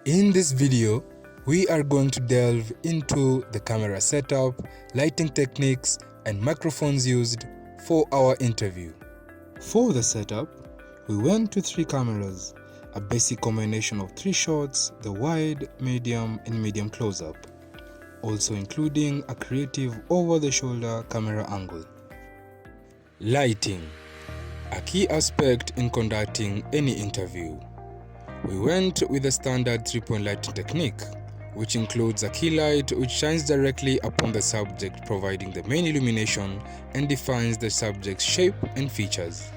In this video, we are going to delve into the camera setup, lighting techniques, and microphones used for our interview. For the setup, we went to 3 cameras, a basic combination of 3 shots, the wide, medium, and medium close-up, also including a creative over-the-shoulder camera angle. Lighting, a key aspect in conducting any interview. We went with the standard 3-point lighting technique, which includes a key light which shines directly upon the subject, providing the main illumination and defines the subject's shape and features.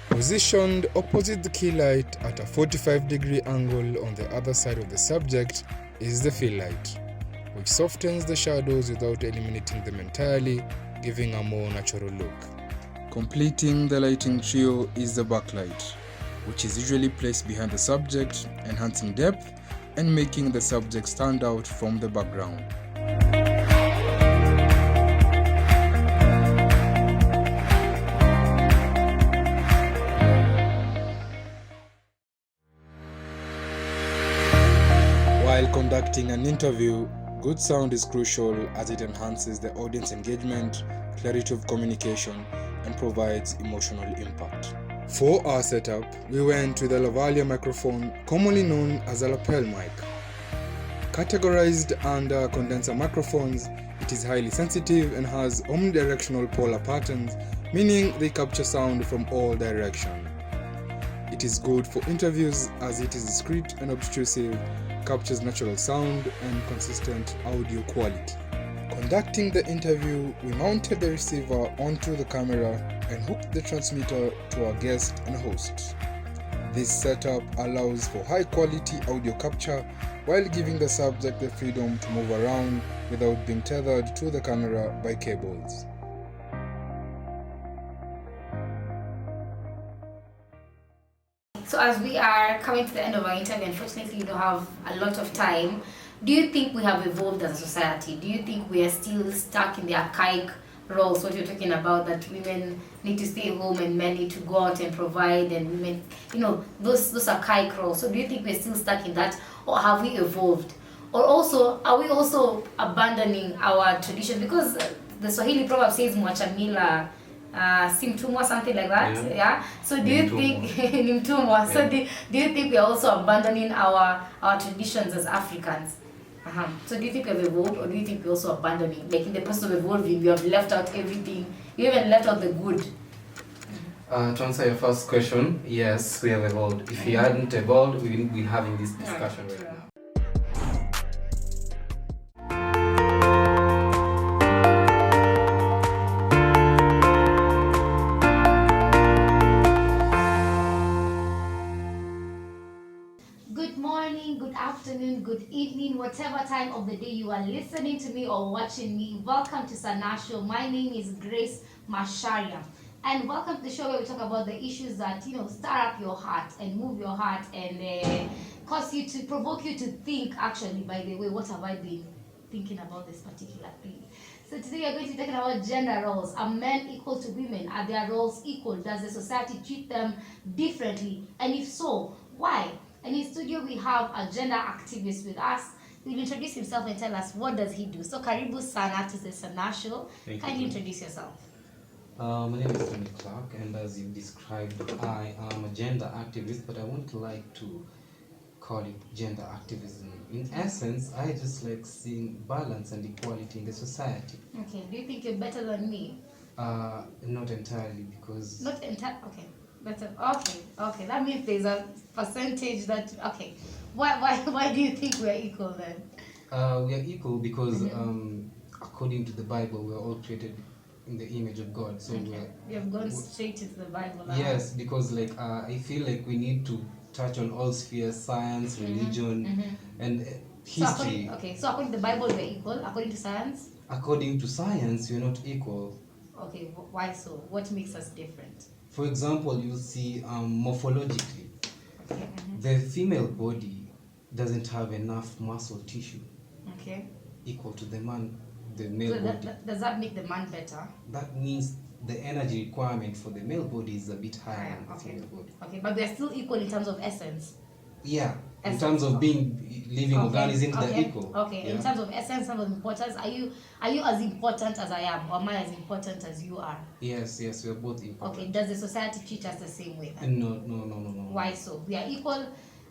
Positioned opposite the key light at a 45-degree angle on the other side of the subject is the fill light, which softens the shadows without eliminating them entirely, giving a more natural look. Completing the lighting trio is the backlight, which is usually placed behind the subject, enhancing depth and making the subject stand out from the background. While conducting an interview, good sound is crucial as it enhances the audience engagement, clarity of communication, and provides emotional impact. For our setup, we went with a lavalier microphone, commonly known as a lapel mic. Categorized under condenser microphones, it is highly sensitive and has omnidirectional polar patterns, meaning they capture sound from all directions. It is good for interviews as it is discreet and obtrusive, captures natural sound and consistent audio quality. Conducting the interview, we mounted the receiver onto the camera and hooked the transmitter to our guest and host. This setup allows for high quality audio capture while giving the subject the freedom to move around without being tethered to the camera by cables. So as we are coming to the end of our interview, unfortunately we don't have a lot of time. Do you think we have evolved as a society? Do you think we are still stuck in the archaic roles, what you're talking about, that women need to stay home and men need to go out and provide, and women, those archaic roles? So do you think we're still stuck in that, or have we evolved? Or also, are we also abandoning our tradition? Because the Swahili proverb says mwacha mila si mtumwa, something like that. Yeah. So do you think ni mtumwa? So do you think we are also abandoning our traditions as Africans? So do you think we have evolved, or do you think we're also abandoning? Like in the process of evolving, we have left out everything. You even left out the good. To answer your first question, yes, we have evolved. If we hadn't evolved, we wouldn't be having this discussion right now. Good morning, good afternoon, good evening, whatever time of the day you are listening to me or watching me. Welcome to Sana Show. My name is Grace Masharia, and welcome to the show where we talk about the issues that stir up your heart and move your heart and provoke you to think. Actually, by the way, what have I been thinking about this particular thing? So today we are going to be talking about gender roles. Are men equal to women? Are their roles equal? Does the society treat them differently? And if so, why? And in studio we have a gender activist with us. He will introduce himself and tell us what does he do. So karibu sana to the Sana Show. Kindly introduce yourself. My name is Tony Clark, and as you described, I am a gender activist, but I wouldn't like to call it gender activism. In essence, I just like seeing balance and equality in the society. Okay, do you think you're better than me? Not entirely, because... Not entirely, okay. Better. Okay. That means there's a percentage that, okay. Why do you think we're equal then? We are equal because according to the Bible, we are all created in the image of God. So we have gone straight into the Bible. Yes, because I feel like we need to touch on all spheres: science, religion, and history. So according to the Bible, we're equal. According to science? According to science, we're not equal. Okay, why so? What makes us different? For example, you see morphologically, the female body doesn't have enough muscle tissue equal to the man the male So body. does that make the man better? That means the energy requirement for the male body is a bit higher than the Okay. female body. Okay, but we are still equal in terms of essence. Yeah, in Essence. terms of being living organisms, they're equal. Okay. Yeah? In terms of essence, terms of importance, are you as important as I am, or am I as important as you are? Yes, we're both equal. Okay. Does the society treat us the same way then? No. Why so? We are equal.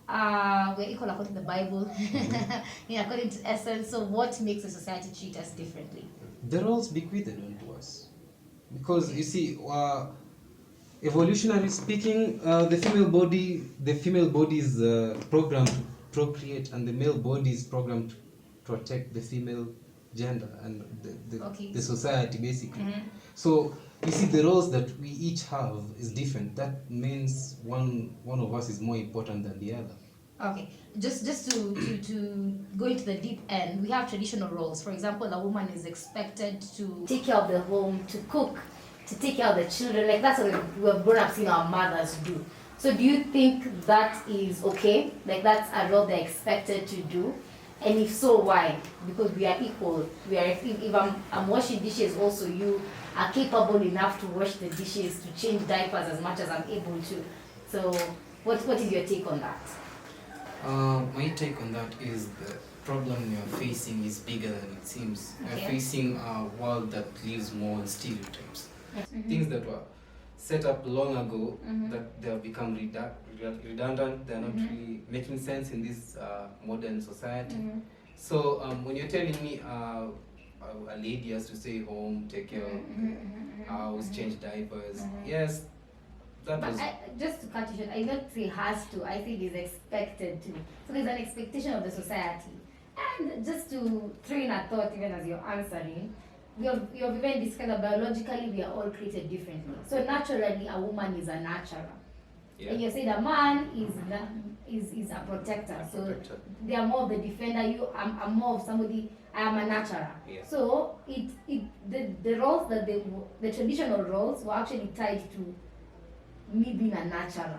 We're equal according to the Bible, yeah, according to essence. So what makes the society treat us differently? The roles bequeathed onto us, because you see, evolutionary speaking, the female body is programmed to procreate, and the male body is programmed to protect the female gender and the society basically. So you see, the roles that we each have is different. That means one of us is more important than the other. Okay, just to go into the deep end, we have traditional roles. For example, a woman is expected to take care of the home, to cook, to take care of the children. Like that's what we've grown up seeing our mothers do. So do you think that is okay? Like that's a role they're expected to do? And if so, why? Because we are equal. We are. If I'm washing dishes, also you are capable enough to wash the dishes, to change diapers as much as I'm able to. So what is your take on that? My take on that is the problem we are facing is bigger than it seems. We Okay. are facing a world that lives more on stereotypes. Mhm. Things that were set up long ago, Mhm. that they have become redundant, they are not really making sense in this modern society. So when you're telling me a lady has to stay home, take care of the house, change diapers, yes, that But was... just to cut you short, I don't say has to, I think is expected to. So there's an expectation of the society. And just to throw in a thought, even as you're answering, you have even discussed that biologically we are all created differently. So naturally, a woman is a nurturer. Yeah. And you said a man is a protector. So Protector. they are more of the defender. I'm more of somebody. I am a nurturer. Yeah. So the roles that the traditional roles were actually tied to me being a nurturer.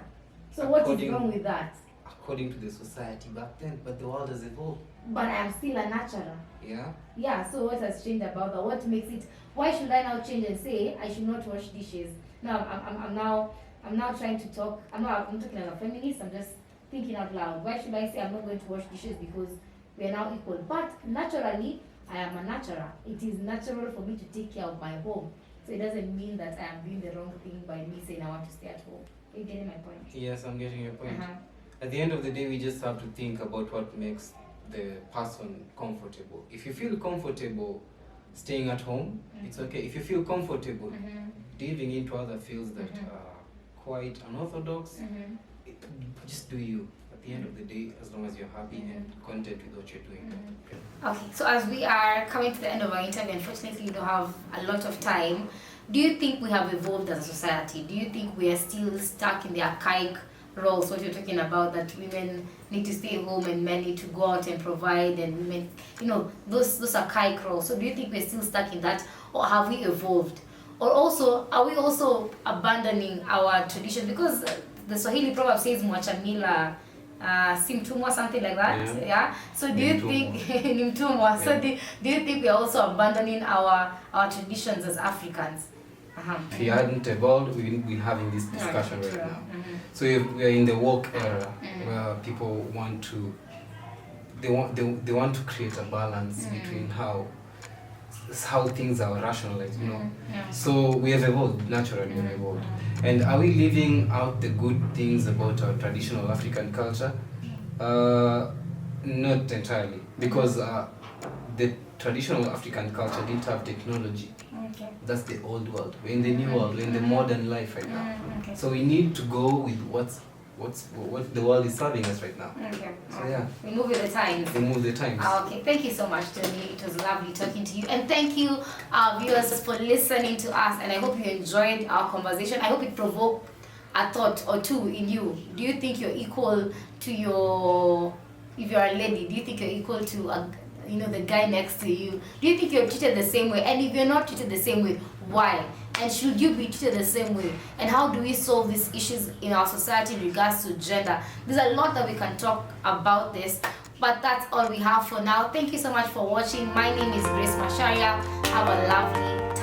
So what is According- wrong with that? According to the society back then, but the world has evolved. But I am still a nurturer. Yeah. Yeah. So what has changed about that? What makes it? Why should I now change and say I should not wash dishes? No, I'm now trying to talk. I'm talking as a feminist. I'm just thinking out loud. Why should I say I'm not going to wash dishes because we are now equal? But naturally, I am a nurturer. It is natural for me to take care of my home. So it doesn't mean that I am doing the wrong thing by me saying I want to stay at home. Are you getting my point? Yes, I'm getting your point. Uh-huh. At the end of the day, we just have to think about what makes the person comfortable. If you feel comfortable staying at home, it's okay. If you feel comfortable diving into other fields that are quite unorthodox, just do you. At the end of the day, as long as you're happy and content with what you're doing. Okay, so as we are coming to the end of our interview, unfortunately, we don't have a lot of time. Do you think we have evolved as a society? Do you think we are still stuck in the archaic roles, what you're talking about, that women need to stay home and men need to go out and provide, and women, those archaic roles? So do you think we're still stuck in that, or have we evolved? Or also, are we also abandoning our tradition? Because the Swahili proverb says mwacha mila si mtumwa, something like that. Yeah. So do you think ni mtumwa? So do you think we are also abandoning our traditions as Africans? If you hadn't evolved, we wouldn't be having this discussion right now. So if we are in the woke era where people want to, they want to create a balance between how things are rationalized, So we have evolved, naturally we have evolved. And are we living out the good things about our traditional African culture? Not entirely, because the traditional African culture didn't have technology. Okay. That's the old world. We're in the new world. We're in the modern life right now. Okay. So we need to go with what the world is serving us right now. Okay. So yeah, We move with the times. we move the times. Okay, thank you so much, Tony. It was lovely talking to you. And thank you, viewers, for listening to us. And I hope you enjoyed our conversation. I hope it provoked a thought or two in you. Do you think you're equal to if you're a lady, do you think you're equal to the guy next to you? Do you think you're treated the same way? And if you're not treated the same way, why? And should you be treated the same way? And how do we solve these issues in our society in regards to gender? There's a lot that we can talk about this. But that's all we have for now. Thank you so much for watching. My name is Grace Masharia. Have a lovely time.